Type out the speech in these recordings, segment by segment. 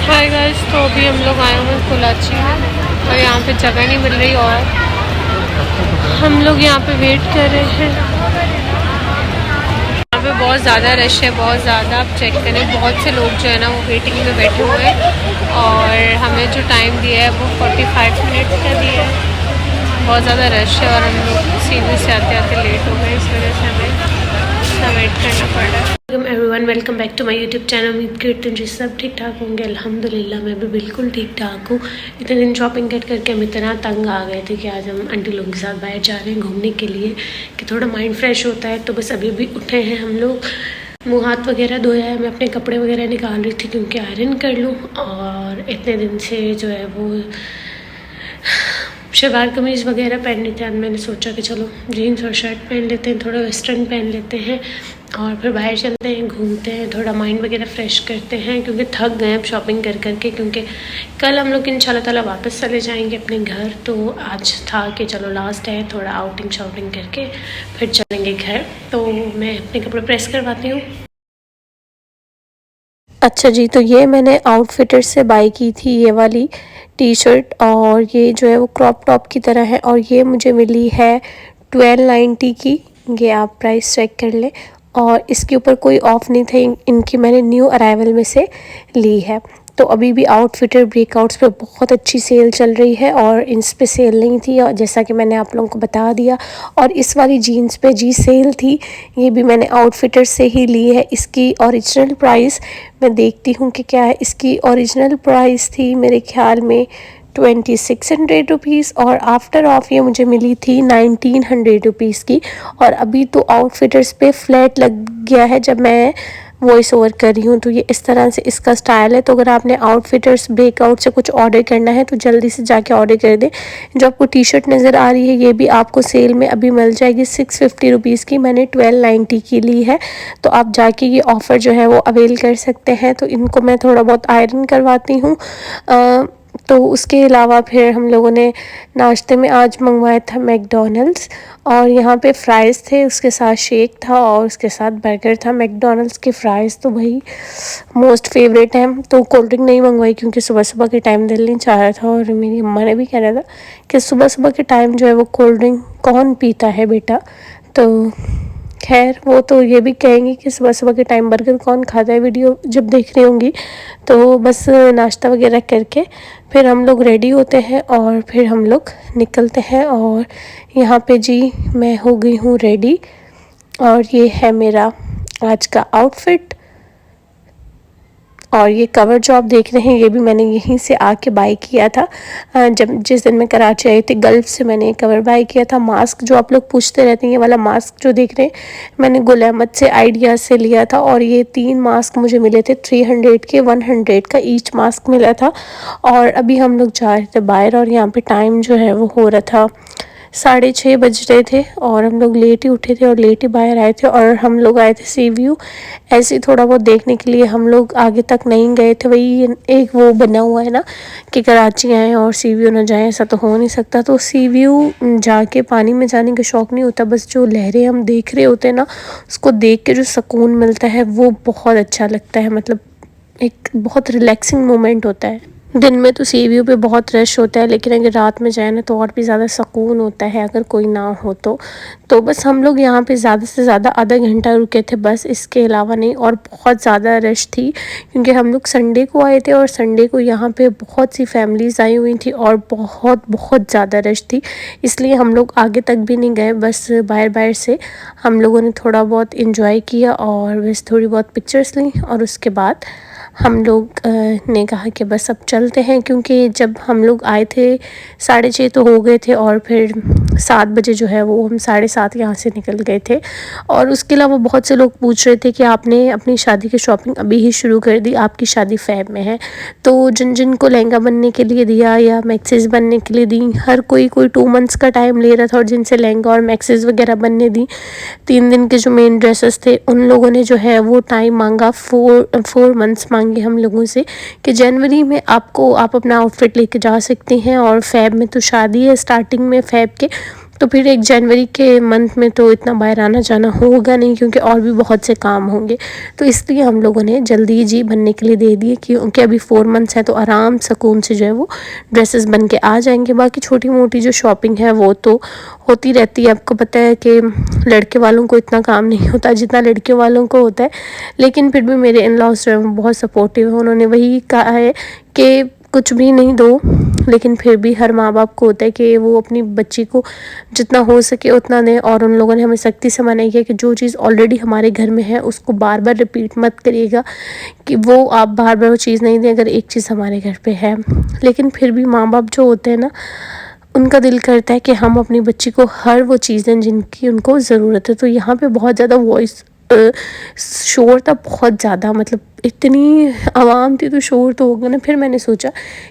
Hi guys, तो अभी हम लोग आए हुए हैं पोलाची में और यहाँ पे जगह नहीं मिल रही और हम लोग यहाँ पे वेट कर रहे हैं। यहाँ पे बहुत ज़्यादा रश है, बहुत ज़्यादा। आप चेक करें, बहुत से लोग जो है ना वो वेटिंग में बैठे हुए हैं और हमें जो टाइम दिया है वो 45 मिनट का दिया है। बहुत ज़्यादा रश है और हम लोग सीधे से आते आते लेट हो गए, इस वजह से हमें वेट करना पड़ रहा है। Everyone, welcome back to my YouTube channel. उम्मीद करती हूँ जी सब ठीक ठाक होंगे। अल्हम्दुलिल्लाह मैं भी बिल्कुल ठीक ठाक हूँ। इतने दिन शॉपिंग करके हम इतना तंग आ गए थे कि आज हम आंटी लोगों के साथ बाहर जा रहे हैं घूमने के लिए कि थोड़ा माइंड फ्रेश होता है। तो बस अभी भी उठे हैं हम लोग, मुँह हाथ वगैरह धोया है। मैं अपने कपड़े वगैरह निकाल रही थी क्योंकि आयरन कर लूँ, और इतने दिन से जो है वो शलवार कमीज़ वगैरह पहननी थी। आज मैंने सोचा कि चलो जीन्स और शर्ट पहन लेते हैं, थोड़ा वेस्टर्न पहन लेते हैं और फिर बाहर चलते हैं, घूमते हैं, थोड़ा माइंड वगैरह फ्रेश करते हैं क्योंकि थक गए अब शॉपिंग कर करके। क्योंकि कल हम लोग इंशाल्लाह ताला वापस चले जाएंगे अपने घर, तो आज था कि चलो लास्ट है, थोड़ा आउटिंग शॉपिंग करके फिर चलेंगे घर। तो मैं अपने कपड़े प्रेस करवाती हूँ। अच्छा जी, तो ये मैंने आउटफिटर से बाई की थी, ये वाली टी शर्ट, और ये जो है वो क्रॉप टॉप की तरह है और ये मुझे मिली है 1290 की। ये आप प्राइस चेक कर लें, और इसके ऊपर कोई ऑफ़ नहीं थे, इनकी मैंने न्यू अराइवल में से ली है। तो अभी भी आउटफिटर ब्रेकआउट्स पे बहुत अच्छी सेल चल रही है और इन पे सेल नहीं थी, और जैसा कि मैंने आप लोगों को बता दिया। और इस वाली जीन्स पे जी सेल थी, ये भी मैंने आउटफिटर से ही ली है। इसकी ओरिजिनल प्राइस मैं देखती हूँ कि क्या है। इसकी ओरिजिनल प्राइस थी मेरे ख्याल में 2600 रुपीज़, और आफ्टर ऑफ ये मुझे मिली थी 1900 रुपीज़ की। और अभी तो आउटफिटर्स पे फ्लैट लग गया है जब मैं वॉइस ओवर कर रही हूँ, तो ये इस तरह से इसका स्टाइल है। तो अगर आपने आउटफिटर्स ब्रेकआउट से कुछ ऑर्डर करना है तो जल्दी से जाके ऑर्डर कर दें। जो आपको टी शर्ट नज़र आ रही है ये भी आपको सेल में अभी मिल जाएगी 650 रुपीज़ की, मैंने 1290 की ली है। तो आप जाके ये ऑफ़र जो है वो अवेल कर सकते हैं। तो इनको मैं थोड़ा बहुत आयरन करवाती हूँ। तो उसके अलावा फिर हम लोगों ने नाश्ते में आज मंगवाया था मैकडॉनल्ड्स, और यहाँ पे फ़्राइज़ थे, उसके साथ शेक था और उसके साथ बर्गर था। मैकडॉनल्ड्स के फ़्राइज़ तो भाई मोस्ट फेवरेट हैं। तो कोल्ड ड्रिंक नहीं मंगवाई क्योंकि सुबह सुबह के टाइम दिल नहीं चाह रहा था, और मेरी अम्मा ने भी कहना था कि सुबह सुबह के टाइम जो है वो कोल्ड ड्रिंक कौन पीता है बेटा। तो खैर वो तो ये भी कहेंगी कि सुबह सुबह के टाइम बर्गर कौन खाता है, वीडियो जब देख रही होंगी। तो बस नाश्ता वगैरह करके फिर हम लोग रेडी होते हैं और फिर हम लोग निकलते हैं। और यहाँ पे जी मैं हो गई हूँ रेडी, और ये है मेरा आज का आउटफिट। और ये कवर जो आप देख रहे हैं ये भी मैंने यहीं से आके बाई किया था। जब जिस दिन मैं कराची आई थी गल्फ़ से मैंने कवर बाई किया था। मास्क जो आप लोग पूछते रहते हैं, ये वाला मास्क जो देख रहे हैं मैंने गुल अहमद से आइडिया से लिया था, और ये 3 मास्क मुझे मिले थे 300 के, 100 का ईच मास्क मिला था। और अभी हम लोग जा रहे थे बाहर, और यहाँ पे टाइम जो है वो हो रहा था 6:30 बज रहे थे, और हम लोग लेट ही उठे थे और लेट ही बाहर आए थे। और हम लोग आए थे सी व्यू ऐसे ही थोड़ा बहुत देखने के लिए, हम लोग आगे तक नहीं गए थे। वही एक वो बना हुआ है ना कि कराची आए और सी व्यू ना जाएं, ऐसा तो हो नहीं सकता। तो सी व्यू जाके पानी में जाने का शौक़ नहीं होता, बस जो लहरें हम देख रहे होते हैं ना उसको देख के जो सुकून मिलता है वो बहुत अच्छा लगता है। मतलब एक बहुत रिलैक्सिंग मोमेंट होता है। दिन में तो सी व्यू पे बहुत रश होता है, लेकिन अगर रात में जाए ना तो और भी ज़्यादा सुकून होता है अगर कोई ना हो तो बस हम लोग यहाँ पे ज़्यादा से ज़्यादा आधा घंटा रुके थे बस, इसके अलावा नहीं। और बहुत ज़्यादा रश थी क्योंकि हम लोग संडे को आए थे, और संडे को यहाँ पे बहुत सी फैमिलीज़ आई हुई थी और बहुत बहुत ज़्यादा रश थी, इसलिए हम लोग आगे तक भी नहीं गए। बस बाहर बाहर से हम लोगों ने थोड़ा बहुत इंजॉय किया और बस थोड़ी बहुत पिक्चर्स ली, और उसके बाद हम लोग ने कहा कि बस अब चलते हैं। क्योंकि जब हम लोग आए थे 6:30 तो हो गए थे, और फिर 7 बजे जो है वो हम 7:30 यहाँ से निकल गए थे। और उसके अलावा बहुत से लोग पूछ रहे थे कि आपने अपनी शादी की शॉपिंग अभी ही शुरू कर दी, आपकी शादी फ़ेब में है। तो जिन जिन को लहंगा बनने के लिए दिया या मैक्सीज बनने के लिए दी, हर कोई 2 मंथ्स का टाइम ले रहा था, और जिनसे लहंगा और मैक्सीज वगैरह बनने दी 3 दिन के जो मेन ड्रेसेस थे, उन लोगों ने जो है वो टाइम मांगा 4 मंथ्स मांगे हम लोगों से कि जनवरी में आप अपना आउटफिट लेके जा सकती हैं, और फ़ेब में तो शादी है स्टार्टिंग में फ़ेब के, तो फिर 1 जनवरी के मंथ में तो इतना बाहर आना जाना होगा नहीं, क्योंकि और भी बहुत से काम होंगे। तो इसलिए हम लोगों ने जल्दी जी बनने के लिए दे दिए, क्योंकि अभी 4 मंथ्स हैं तो आराम सुकून से जो है वो ड्रेसेस बन के आ जाएंगे। बाकी छोटी मोटी जो शॉपिंग है वो तो होती रहती है। आपको पता है कि लड़के वालों को इतना काम नहीं होता जितना लड़कियों वालों को होता है, लेकिन फिर भी मेरे इन लॉज जो है वो बहुत सपोर्टिव है। उन्होंने वही कहा है कि कुछ भी नहीं दो, लेकिन फिर भी हर माँ बाप को होता है कि वो अपनी बच्ची को जितना हो सके उतना दें। और उन लोगों ने हमें सख्ती से मनाई है कि जो चीज़ ऑलरेडी हमारे घर में है उसको बार बार रिपीट मत करिएगा, कि वो आप बार बार वो चीज़ नहीं दें अगर एक चीज़ हमारे घर पे है। लेकिन फिर भी माँ बाप जो होते हैं ना, उनका दिल करता है कि हम अपनी बच्ची को हर वो चीज़ें जिनकी उनको ज़रूरत है। तो यहाँ पे बहुत ज़्यादा वॉइस शोर था, बहुत ज़्यादा, मतलब इतनी आवाम थी तो शोर तो होगा ना। फिर मैंने सोचा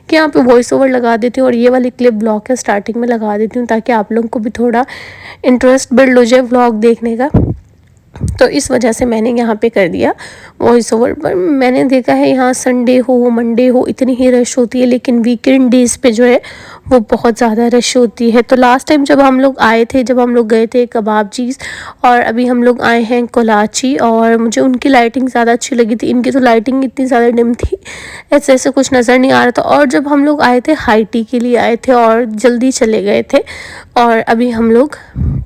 कि यहाँ पे वॉइस ओवर लगा देती हूँ और ये वाली क्लिप ब्लॉग के स्टार्टिंग में लगा देती हूँ, ताकि आप लोगों को भी थोड़ा इंटरेस्ट बिल्ड हो जाए व्लॉग देखने का। तो इस वजह से मैंने यहाँ पे कर दिया वॉइस ओवर। पर मैंने देखा है यहाँ संडे हो मंडे हो इतनी ही रश होती है, लेकिन वीकेंड डेज़ पे जो है वो बहुत ज़्यादा रश होती है। तो लास्ट टाइम जब हम लोग आए थे, जब हम लोग गए थे कबाबचीज़, और अभी हम लोग आए हैं कोलाची, और मुझे उनकी लाइटिंग ज़्यादा अच्छी लगी थी। इनकी तो लाइटिंग इतनी ज़्यादा डिम थी, ऐसे ऐसे कुछ नज़र नहीं आ रहा था। और जब हम लोग आए थे हाई टी के लिए आए थे और जल्दी चले गए थे, और अभी हम लोग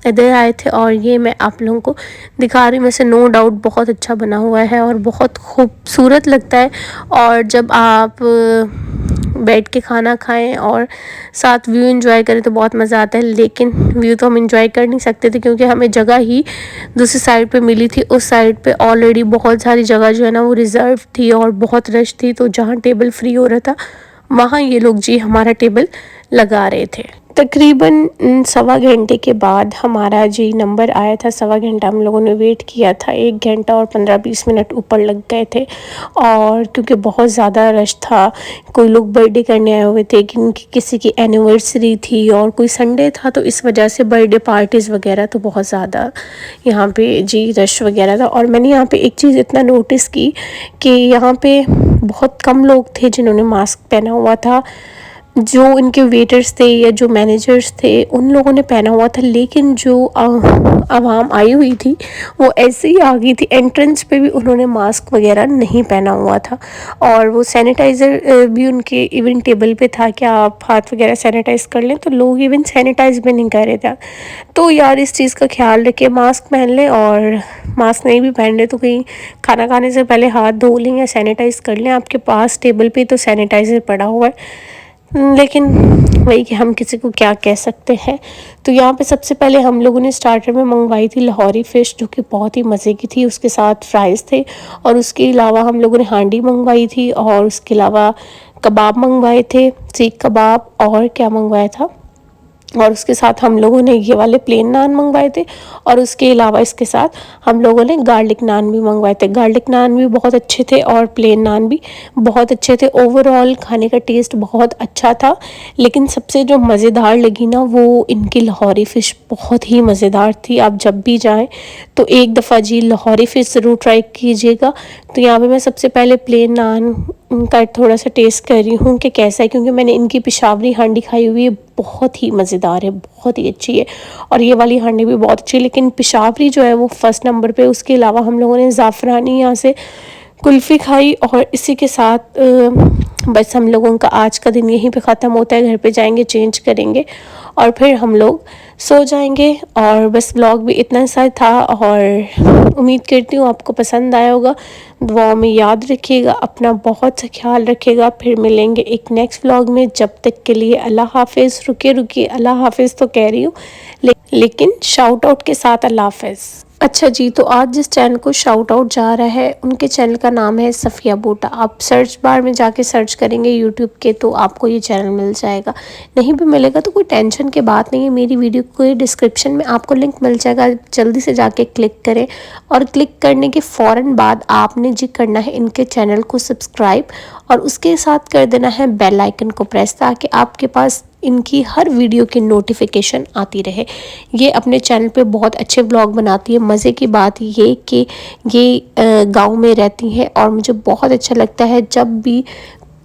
इधर आए थे। और ये मैं आप लोगों को दिखा रही हूँ। वैसे नो डाउट बहुत अच्छा बना हुआ है और बहुत खूबसूरत लगता है। और जब आप बैठ के खाना खाएं और साथ व्यू एंजॉय करें तो बहुत मज़ा आता है। लेकिन व्यू तो हम एंजॉय कर नहीं सकते थे, क्योंकि हमें जगह ही दूसरी साइड पे मिली थी। उस साइड पे ऑलरेडी बहुत सारी जगह जो है ना वो रिज़र्व थी और बहुत रश थी। तो जहाँ टेबल फ्री हो रहा था वहाँ ये लोग जी हमारा टेबल लगा रहे थे। तकरीबन 1.25 घंटे के बाद हमारा जी नंबर आया था। 1.25 घंटा हम लोगों ने वेट किया था, 1 घंटा और 15-20 मिनट ऊपर लग गए थे। और क्योंकि बहुत ज़्यादा रश था, कोई लोग बर्थडे करने आए हुए थे, किसी की एनिवर्सरी थी और कोई संडे था, तो इस वजह से बर्थडे पार्टीज़ वगैरह तो बहुत ज़्यादा यहाँ पे जी रश वगैरह था। और मैंने यहाँ पे एक चीज़ इतना नोटिस की कि यहाँ पे बहुत कम लोग थे जिन्होंने मास्क पहना हुआ था। जो इनके वेटर्स थे या जो मैनेजर्स थे उन लोगों ने पहना हुआ था, लेकिन जो आवाम आई हुई थी वो ऐसे ही आ गई थी। एंट्रेंस पे भी उन्होंने मास्क वगैरह नहीं पहना हुआ था। और वो सैनिटाइज़र भी उनके इवन टेबल पे था कि आप हाथ वगैरह सैनिटाइज़ कर लें, तो लोग इवन सैनिटाइज़ भी नहीं कर रहे थे। तो यार इस चीज़ का ख्याल रखें, मास्क पहन लें, और मास्क नहीं भी पहन रहे तो कहीं खाना खाने से पहले हाथ धो लें या सैनिटाइज़ कर लें। आपके पास टेबल पे तो सैनिटाइज़र पड़ा हुआ है, लेकिन वही कि हम किसी को क्या कह सकते हैं। तो यहाँ पे सबसे पहले हम लोगों ने स्टार्टर में मंगवाई थी लाहौरी फ़िश, जो कि बहुत ही मज़े की थी। उसके साथ फ्राइज़ थे, और उसके अलावा हम लोगों ने हांडी मंगवाई थी, और उसके अलावा कबाब मंगवाए थे, सीख कबाब, और क्या मंगवाया था, और उसके साथ हम लोगों ने ये वाले प्लेन नान मंगवाए थे। और उसके अलावा इसके साथ हम लोगों ने गार्लिक नान भी मंगवाए थे। गार्लिक नान भी बहुत अच्छे थे और प्लेन नान भी बहुत अच्छे थे। ओवरऑल खाने का टेस्ट बहुत अच्छा था, लेकिन सबसे जो मज़ेदार लगी ना वो इनकी लाहौरी फ़िश बहुत ही मज़ेदार थी। आप जब भी जाएं तो एक दफ़ा जी लाहौरी फ़िश ज़रूर ट्राई कीजिएगा। तो यहाँ पे मैं सबसे पहले प्लेन नान का थोड़ा सा टेस्ट कर रही हूँ कि कैसा है, क्योंकि मैंने इनकी पेशावरी हांडी खाई हुई है, बहुत ही मज़ेदार है, बहुत ही अच्छी है। और ये वाली हांडी भी बहुत अच्छी है, लेकिन पेशावरी जो है वो फर्स्ट नंबर पे। उसके अलावा हम लोगों ने ज़ाफ़रानी यहाँ से कुल्फ़ी खाई, और इसी के साथ बस हम लोगों का आज का दिन यहीं पे ख़त्म होता है। घर पे जाएंगे, चेंज करेंगे और फिर हम लोग सो जाएंगे। और बस व्लॉग भी इतना सा था, और उम्मीद करती हूँ आपको पसंद आया होगा। दुआओं में याद रखिएगा, अपना बहुत सा ख्याल रखिएगा। फिर मिलेंगे एक नेक्स्ट व्लॉग में। जब तक के लिए अल्लाह हाफिज़। रुकिए अल्लाह हाफिज़ तो कह रही हूँ, लेकिन शाउट आउट के साथ अल्लाह हाफिज़। अच्छा जी, तो आज जिस चैनल को शाउट आउट जा रहा है उनके चैनल का नाम है सफ़िया बूटा। आप सर्च बार में जाके सर्च करेंगे यूट्यूब के तो आपको ये चैनल मिल जाएगा। नहीं भी मिलेगा तो कोई टेंशन की बात नहीं है, मेरी वीडियो के डिस्क्रिप्शन में आपको लिंक मिल जाएगा। जल्दी से जाके क्लिक करें, और क्लिक करने के फ़ौरन बाद आपने जी करना है इनके चैनल को सब्सक्राइब, और उसके साथ कर देना है बेल आइकन को प्रेस, ताकि आपके पास इनकी हर वीडियो की नोटिफिकेशन आती रहे। ये अपने चैनल पे बहुत अच्छे व्लॉग बनाती है। मज़े की बात ये कि ये गांव में रहती हैं, और मुझे बहुत अच्छा लगता है जब भी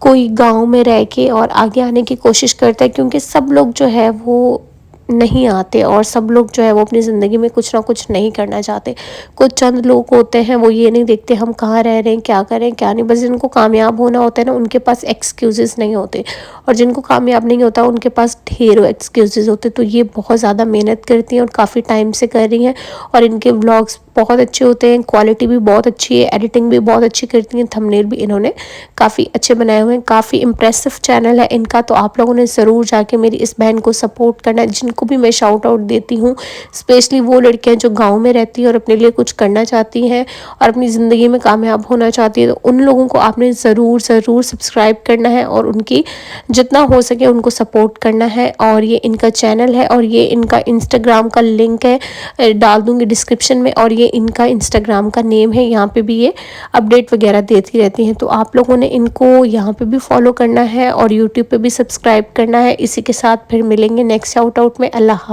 कोई गांव में रह के और आगे आने की कोशिश करता है, क्योंकि सब लोग जो है वो नहीं आते और सब लोग जो है वो अपनी ज़िंदगी में कुछ ना कुछ नहीं करना चाहते। कुछ चंद लोग होते हैं वो ये नहीं देखते हम कहाँ रह रहे हैं, क्या करें क्या नहीं, बस जिनको कामयाब होना होता है ना उनके पास एक्सक्यूज़ेस नहीं होते, और जिनको कामयाब नहीं होता उनके पास ढेरों एक्सक्यूज़ेस होते। तो ये बहुत ज़्यादा मेहनत करती हैं और काफ़ी टाइम से कर रही हैं, और इनके व्लॉग्स बहुत अच्छे होते हैं, क्वालिटी भी बहुत अच्छी है, एडिटिंग भी बहुत अच्छी करती हैं, थंबनेल भी इन्होंने काफ़ी अच्छे बनाए हुए हैं। काफ़ी इम्प्रेसिव चैनल है इनका, तो आप लोगों ने ज़रूर जाके मेरी इस बहन को सपोर्ट करना है। जिनको भी मैं शाउट आउट देती हूँ, स्पेशली वो लड़कियाँ जो गाँव में रहती हैं और अपने लिए कुछ करना चाहती हैं और अपनी ज़िंदगी में कामयाब होना चाहती है, तो उन लोगों को आपने ज़रूर ज़रूर सब्सक्राइब करना है और उनकी जितना हो सके उनको सपोर्ट करना है। और ये इनका चैनल है और ये इनका इंस्टाग्राम का लिंक है, डाल दूँगी डिस्क्रिप्शन में, और ये इनका इंस्टाग्राम का नेम है, यहाँ पे भी ये अपडेट वगैरह देती रहती हैं। तो आप लोगों ने इनको यहाँ पे भी फॉलो करना है और यूट्यूब पे भी सब्सक्राइब करना है। इसी के साथ फिर मिलेंगे नेक्स्ट शाउट आउट में। अल्लाह।